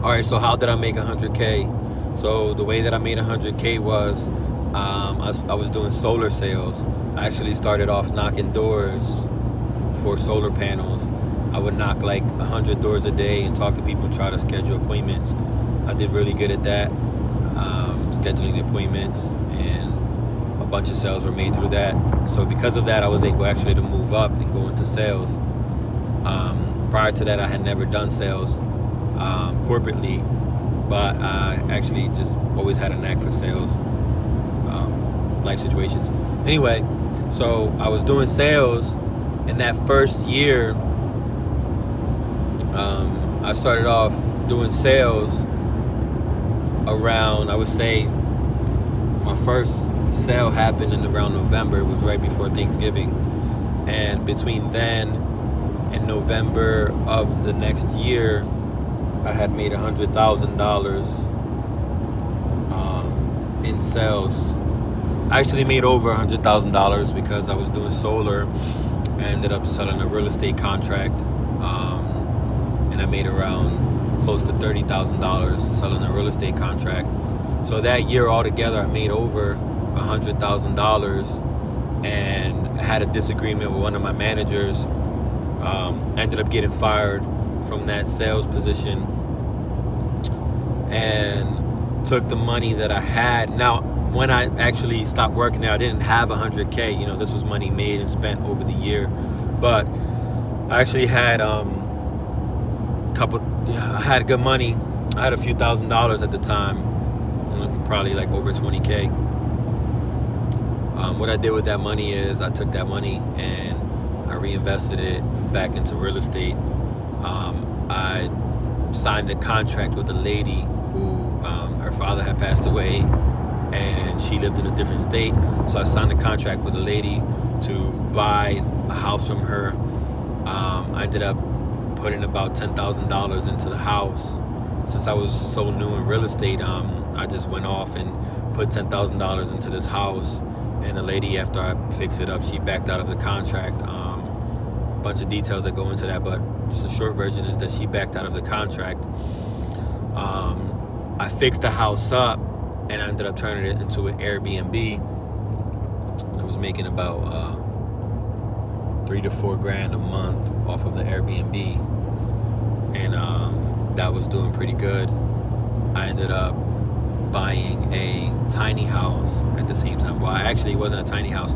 All right, so how did I make 100K? So the way that I made 100K was I was doing solar sales. I actually started off knocking doors for solar panels. I would knock like 100 doors a day and talk to people and try to schedule appointments. I did really good at that, scheduling the appointments, and a bunch of sales were made through that. So because of that, I was able actually to move up and go into sales. Prior to that, I had never done sales corporately, but I actually just always had a knack for sales, life situations. Anyway, so I was doing sales in that first year. I started off doing sales around, I would say, my first sale happened in around November. It was right before Thanksgiving. And between then and November of the next year, I had made $100,000 in sales. I actually made over $100,000 because I was doing solar. I ended up selling a real estate contract, and I made around close to $30,000 selling a real estate contract. So that year altogether, I made over $100,000, and had a disagreement with one of my managers. Ended up getting fired from that sales position, and took the money that I had. Now, when I actually stopped working there, I didn't have 100K. You know, this was money made and spent over the year. But I actually had I had good money. I had a few $1,000s at the time, probably like over 20K. What I did with that money is I took that money and I reinvested it back into real estate. I signed a contract with a lady who her father had passed away, and she lived in a different state. So I signed a contract with a lady to buy a house from her. I ended up putting about $10,000 into the house. Since I was so new in real estate, I just went off and put $10,000 into this house. And the lady, after I fixed it up, she backed out of the contract. Bunch of details that go into that, but just a short version is that she backed out of the contract. I fixed the house up, and I ended up turning it into an Airbnb. I was making about $3 to $4 grand a month off of the Airbnb, and that was doing pretty good. I ended up buying a tiny house at the same time. Well, actually, it wasn't a tiny house.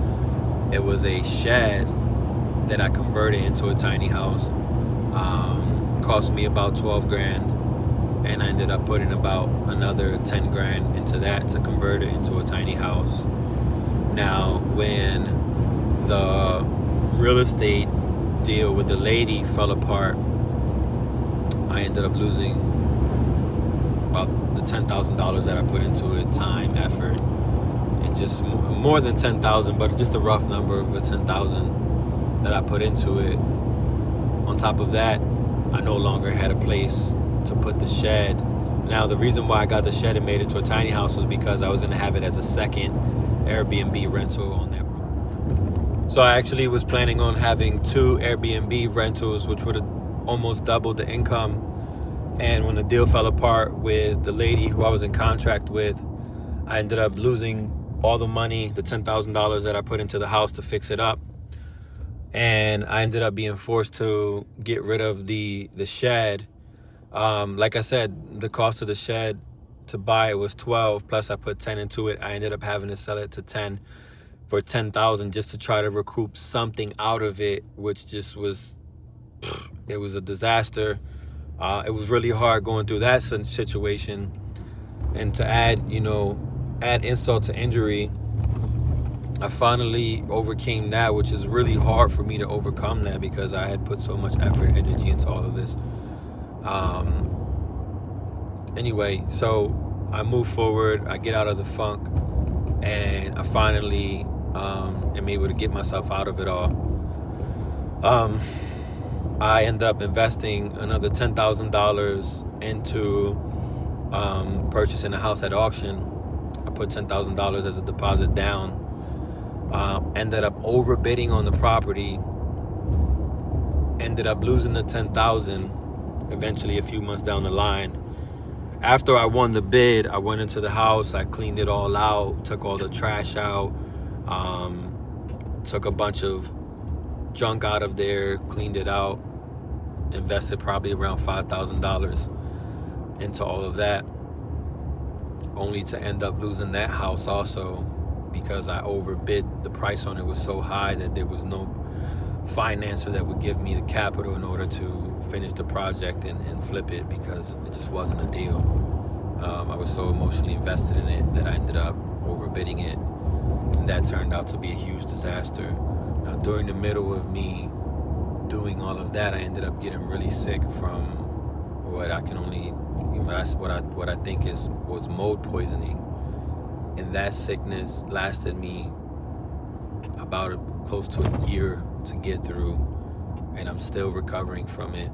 It was a shed that I converted into a tiny house. Cost me about 12 grand, and I ended up putting about another 10 grand into that to convert it into a tiny house. Now, when the real estate deal with the lady fell apart, I ended up losing about the $10,000 that I put into it, time, effort, and just more than 10,000, but just a rough number of the 10,000 that I put into it. On top of that, I no longer had a place to put the shed. Now, the reason why I got the shed and made it into a tiny house was because I was going to have it as a second Airbnb rental on that. So I actually was planning on having 2 Airbnb rentals, which would have almost doubled the income. And when the deal fell apart with the lady who I was in contract with, I ended up losing all the money, the $10,000 that I put into the house to fix it up. And I ended up being forced to get rid of the shed. Like I said, the cost of the shed to buy it was 12, plus I put 10 into it. I ended up having to sell it to 10 for 10,000 just to try to recoup something out of it, which just was, it was a disaster. It was really hard going through that situation. And to add insult to injury, I finally overcame that, which is really hard for me to overcome that because I had put so much effort and energy into all of this. Anyway, so I move forward, I get out of the funk, and I finally am able to get myself out of it all. I end up investing another $10,000 into purchasing a house at auction. I put $10,000 as a deposit down. Ended up overbidding on the property. Ended up losing the $10,000 eventually a few months down the line. after I won the bid, I went into the house, I cleaned it all out, took all the trash out, took a bunch of junk out of there, cleaned it out, invested probably around $5,000 into all of that, only to end up losing that house also because I overbid. The price on it was so high that there was no financer that would give me the capital in order to finish the project and flip it, because it just wasn't a deal. I was so emotionally invested in it that I ended up overbidding it, and that turned out to be a huge disaster. Now, during the middle of me doing all of that, I ended up getting really sick from what I think was mold poisoning, and that sickness lasted me about close to a year to get through, and I'm still recovering from it.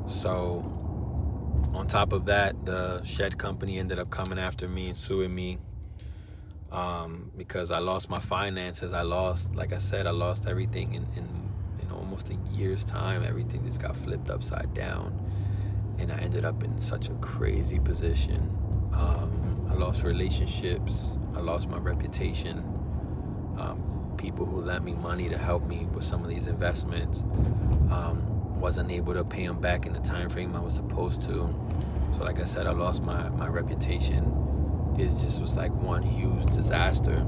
So on top of that, the shed company ended up coming after me and suing me because I lost my finances. Like I said, I lost everything in almost a year's time. Everything just got flipped upside down, and I ended up in such a crazy position. I lost relationships. I lost my reputation. People who lent me money to help me with some of these investments, wasn't able to pay them back in the time frame I was supposed to. So like I said, I lost my reputation. It just was like one huge disaster,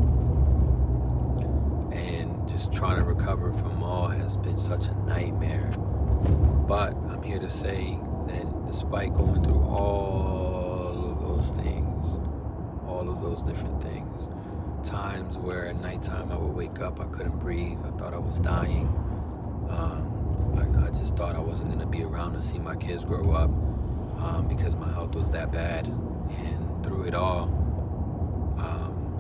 and just trying to recover from all has been such a nightmare. But I'm here to say that despite going through all of those things, all of those different things, times where at nighttime I would wake up, I couldn't breathe, I thought I was dying. I just thought I wasn't going to be around to see my kids grow up because my health was that bad. And through it all,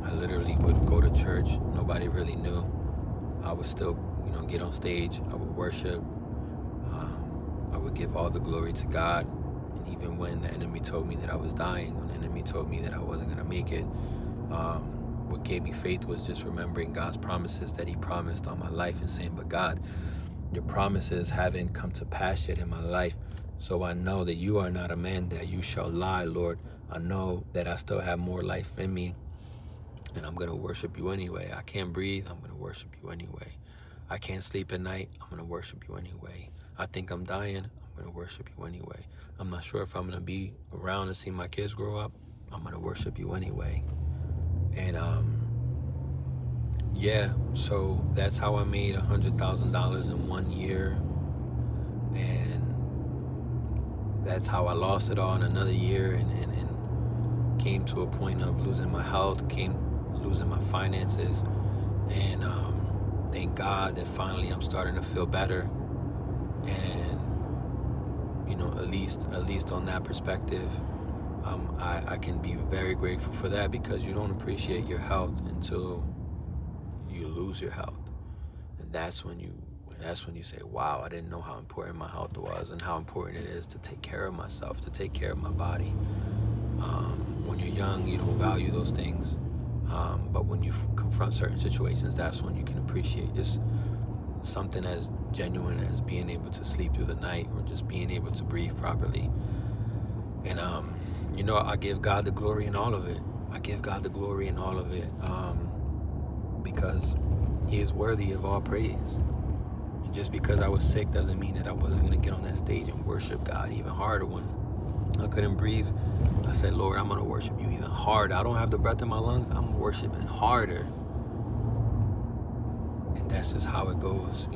I literally would go to church. Nobody really knew. I would still, get on stage. I would worship. I would give all the glory to God. And even when the enemy told me that I was dying, when the enemy told me that I wasn't going to make it, what gave me faith was just remembering God's promises that he promised on my life and saying, but God, your promises haven't come to pass yet in my life. So I know that you are not a man that you shall lie, Lord. I know that I still have more life in me, and I'm going to worship you anyway. I can't breathe. I'm going to worship you anyway. I can't sleep at night. I'm going to worship you anyway. I think I'm dying. I'm going to worship you anyway. I'm not sure if I'm going to be around to see my kids grow up. I'm going to worship you anyway. And so that's how I made $100,000 in 1 year, and that's how I lost it all in another year, and came to a point of losing my health, losing my finances, and thank God that finally I'm starting to feel better, and at least on that perspective, I can be very grateful for that, because you don't appreciate your health until you lose your health, and that's when you say, wow, I didn't know how important my health was and how important it is to take care of myself, to take care of my body. When you're young, you don't value those things, but when you confront certain situations, that's when you can appreciate just something as genuine as being able to sleep through the night, or just being able to breathe properly. And I give God the glory in all of it. Because he is worthy of all praise. And just because I was sick doesn't mean that I wasn't going to get on that stage and worship God even harder. When I couldn't breathe, I said, Lord, I'm going to worship you even harder. I don't have the breath in my lungs. I'm worshiping harder. And that's just how it goes.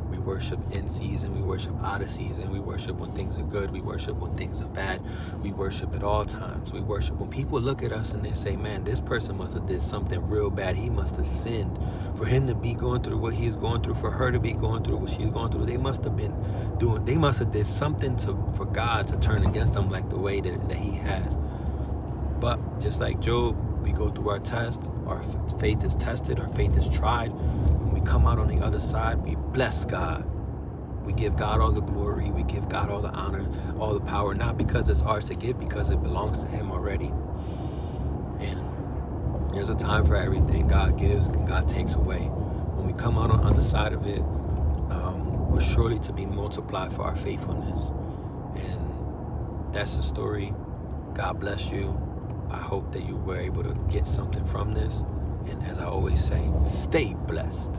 We worship in season, we worship out of season, we worship when things are good, we worship when things are bad, we worship at all times. We worship when people look at us and they say, man, this person must have did something real bad. He must have sinned. For him to be going through what he's going through, for her to be going through what she's going through, they must have did something for God to turn against them like the way that he has. But just like Job, we go through our test, our faith is tested, our faith is tried. When we come out on the other side, we bless God. We give God all the glory, we give God all the honor, all the power, not because it's ours to give, because it belongs to him already. And there's a time for everything. God gives and God takes away. When we come out on the other side of it, we're surely to be multiplied for our faithfulness. And that's the story. God bless you. I hope that you were able to get something from this. And as I always say, stay blessed.